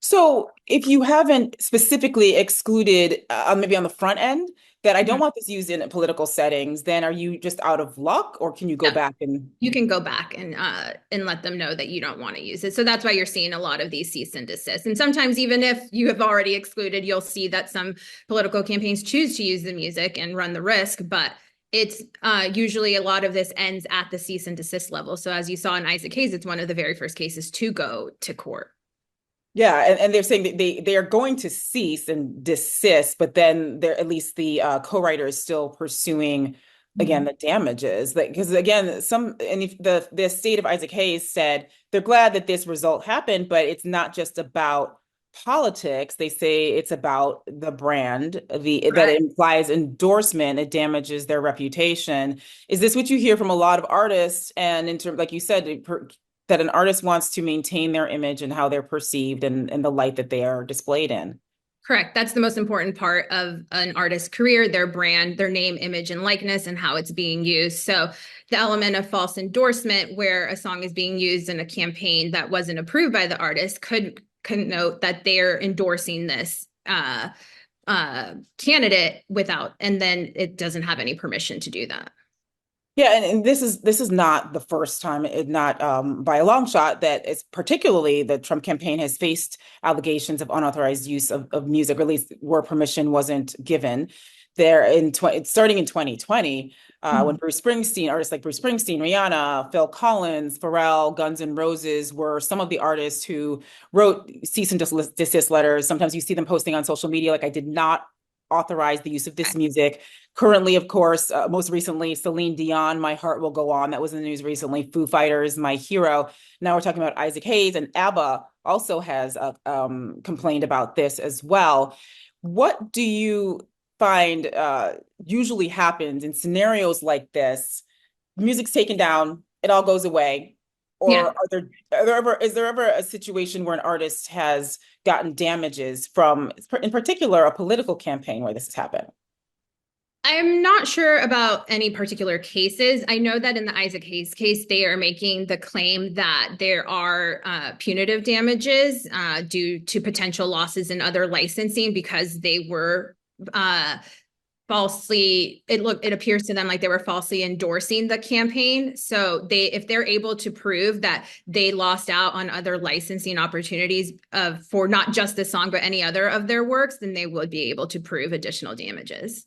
So if you haven't specifically excluded, maybe on the front end, that I don't Mhm. want this used in political settings, then are you just out of luck, or can you go Yeah, back and? you can go back and let them know that you don't want to use it. So that's why you're seeing a lot of these cease and desist. And sometimes even if you have already excluded, you'll see that some political campaigns choose to use the music and run the risk, but it's usually a lot of this ends at the cease and desist level. So as you saw in Isaac Hayes, it's one of the very first cases to go to court. Yeah, and they're saying that they are going to cease and desist, but then they're at least the co-writer is still pursuing again Mhm. the damages. Because again, and if the estate of Isaac Hayes said they're glad that this result happened, but it's not just about politics. They say it's about the brand, the that Correct. it implies endorsement, it damages their reputation. Is this what you hear from a lot of artists? And in terms, like you said, that an artist wants to maintain their image and how they're perceived and the light that they are displayed in. Correct. That's the most important part of an artist's career, their brand, their name, image, and likeness, and how it's being used. So, the element of false endorsement, where a song is being used in a campaign that wasn't approved by the artist, could connote that they're endorsing this candidate without, and then it doesn't have any permission to do that. Yeah, and this is not the first time, not by a long shot, that it's particularly the Trump campaign has faced allegations of unauthorized use of music, or at least where permission wasn't given. There in 20, starting in 2020, when Mhm. Bruce Springsteen, artists like Bruce Springsteen, Rihanna, Phil Collins, Pharrell, Guns N' Roses were some of the artists who wrote cease and desist letters. Sometimes you see them posting on social media, like, I did not authorize the use of this music. Currently, of course, most recently, Celine Dion, My Heart Will Go On. That was in the news recently. Foo Fighters, My Hero. Now we're talking about Isaac Hayes, and ABBA also has complained about this as well. What do you find usually happens in scenarios like this? Music's taken down, it all goes away. Or Yeah. is there ever a situation where an artist has gotten damages from, in particular, a political campaign where this has happened? I'm not sure about any particular cases. I know that in the Isaac Hayes case, they are making the claim that there are punitive damages due to potential losses in other licensing because they were falsely it appears to them like they were falsely endorsing the campaign. So if they're able to prove that they lost out on other licensing opportunities for not just this song but any other of their works, then they would be able to prove additional damages.